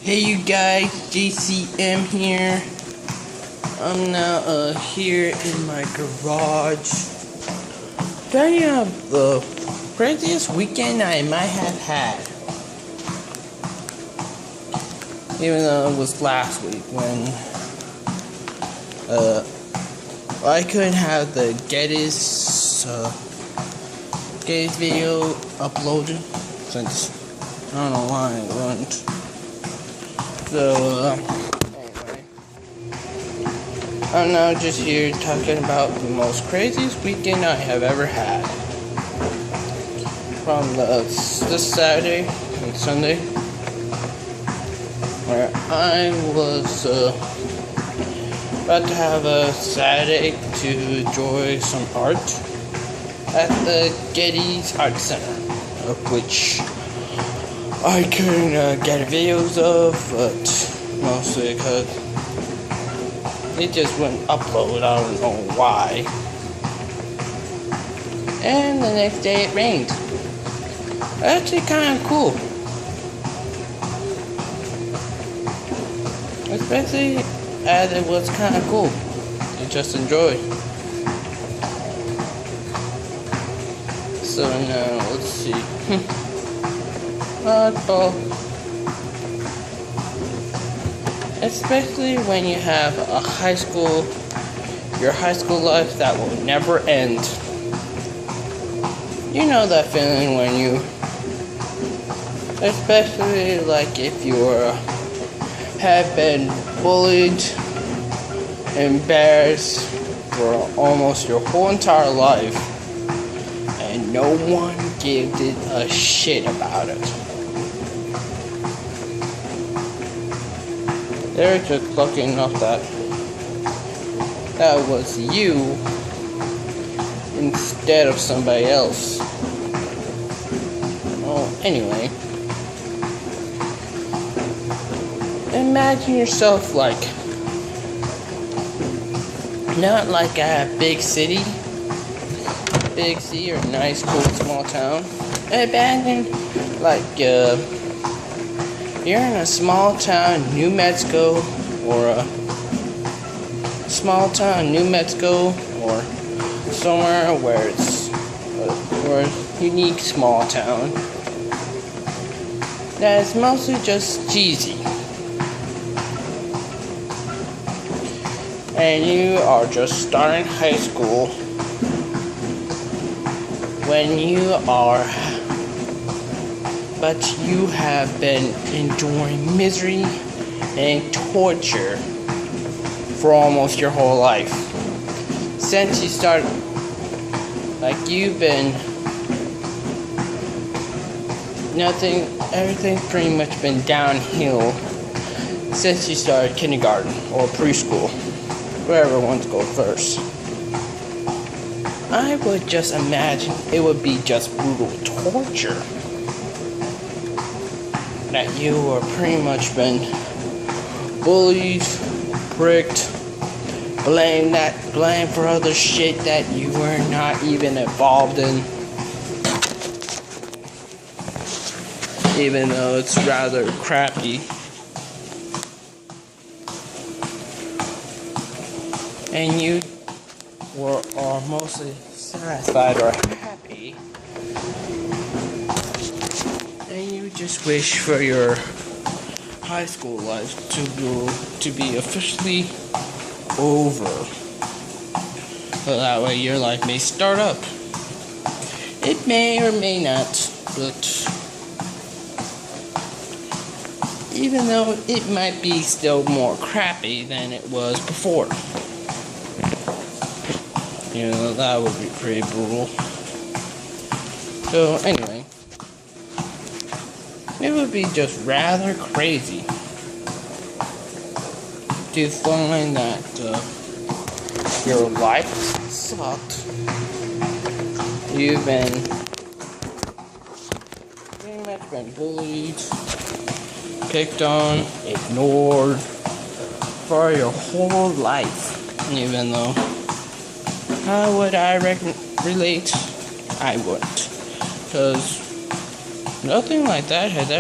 Hey you guys, JCM here. I'm now here in my garage. Telling you the craziest weekend I might have had. Even though it was last week when I couldn't have the Geddes video uploaded since I don't know why it wouldn't. So, anyway, I'm now just here talking about the most craziest weekend I have ever had. From this Saturday and Sunday, where I was about to have a Saturday to enjoy some art at the Geddes Art Center, of which I couldn't get videos of, but mostly because it just wouldn't upload. I don't know why. And the next day it rained. Actually kind of cool. Especially as it was kind of cool to just enjoy. So now, let's see. Especially when you have your high school life that will never end. You know that feeling when you, especially like if you have been bullied, embarrassed for almost your whole entire life, and no one gave a shit about it. They're just lucky enough that was you instead of somebody else. Well, anyway, imagine yourself like, not like a big city or nice, cool, small town. Imagine like you're in a small town, New Mexico, or somewhere where it's a unique small town that is mostly just cheesy. And you are just starting high school but you have been enduring misery and torture for almost your whole life. Since you started, like you've been, everything's pretty much been downhill since you started kindergarten or preschool, wherever ones go first. I would just imagine it would be just brutal torture. That you are pretty much been bullied, pricked, blamed for other shit that you were not even involved in. Even though it's rather crappy. And you are mostly satisfied or happy, and you just wish for your high school life to be officially over, so that way your life may start up. It may or may not, but even though it might be still more crappy than it was before. You know, that would be pretty brutal. So, anyway, it would be just rather crazy to find that your life sucked. You've been pretty much been bullied, picked on, ignored for your whole life, even though how would I relate? I wouldn't, because nothing like that had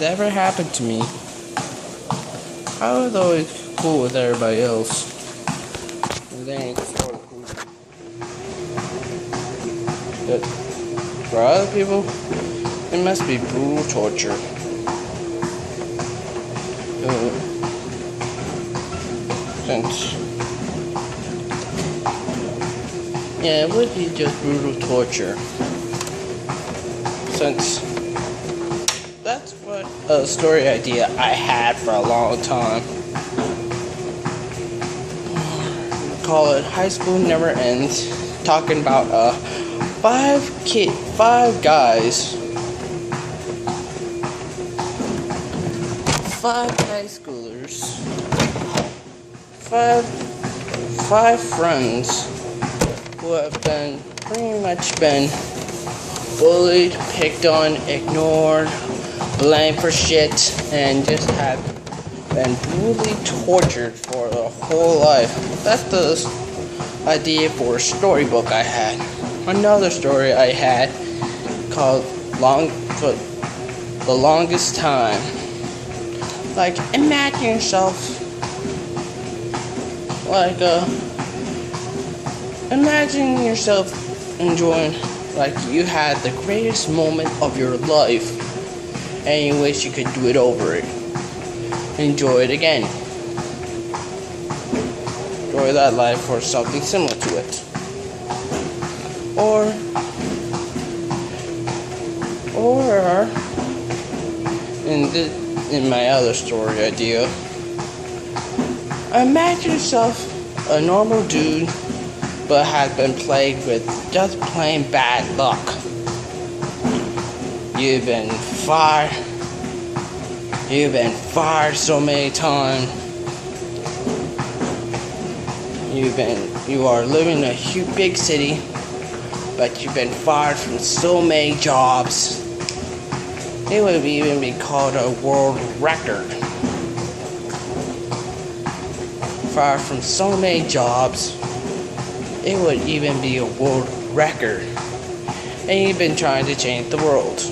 ever happened to me I was always cool with everybody else. And then sort of cool. But for other people, it must be brutal torture. Yeah, it would be just brutal torture. Since that's what a story idea I had for a long time. Call it High School Never Ends. Talking about five guys, 5 high schoolers, five friends who have pretty much been bullied, picked on, ignored, blamed for shit, and just have been brutally tortured for their whole life. That's the idea for a storybook I had. Another story I had called The Longest Time. Like, imagine yourself enjoying, like, you had the greatest moment of your life and you wish you could do it over it. Enjoy it again. Enjoy that life or something similar to it. Or in my other story idea, imagine yourself a normal dude but has been plagued with just plain bad luck. You've been fired so many times. You are living in a huge big city, but you've been fired from so many jobs. It would even be called a world record. Fired from so many jobs, it would even be a world record. And you've been trying to change the world.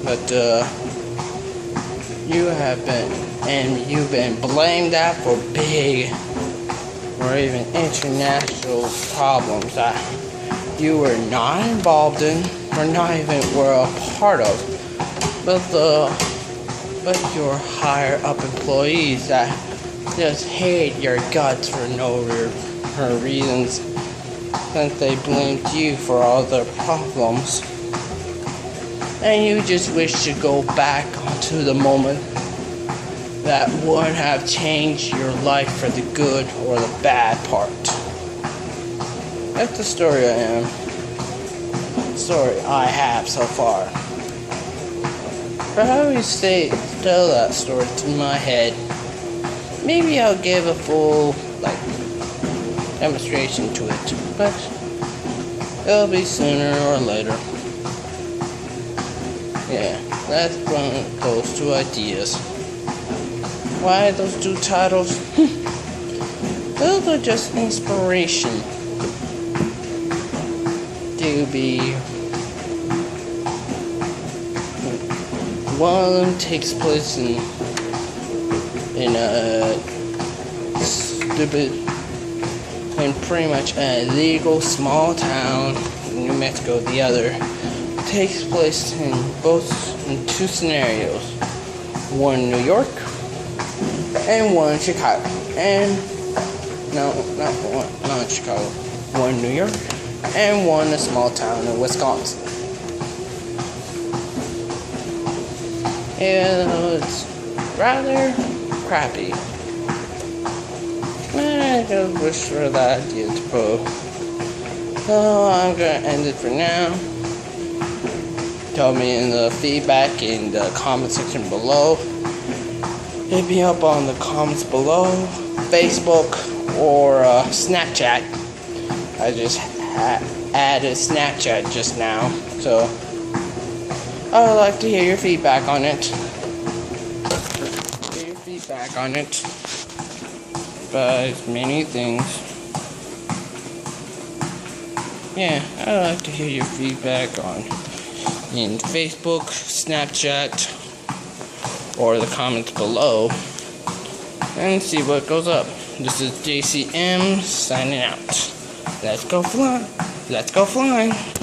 But you've been blamed out for big or even international problems that you were not involved in or not even were a part of, but your higher up employees that just hate your guts for no reasons, since they blamed you for all their problems, and you just wish to go back onto the moment that would have changed your life for the good or the bad part. That's the story I have so far. But I always tell that story to my head. Maybe I'll give a full demonstration to it, but it'll be sooner or later. Yeah, that's one of those 2 ideas. Why those 2 titles? Those are just inspiration to be. One of them takes place in a stupid and pretty much an illegal small town in New Mexico. The other takes place in 2 scenarios. One in New York and one in Chicago. And no, not in Chicago. One in New York and one in a small town in Wisconsin. And it's rather crappy. I just wish for that idea to go. So I'm gonna end it for now. Tell me in the feedback in the comment section below. Hit me up on the comments below, Facebook or Snapchat. I just added Snapchat just now, so I would like to hear your feedback on it. About many things. Yeah, I would like to hear your feedback in Facebook, Snapchat, or the comments below and see what goes up. This is JCM signing out. Let's go fly. Let's go flying.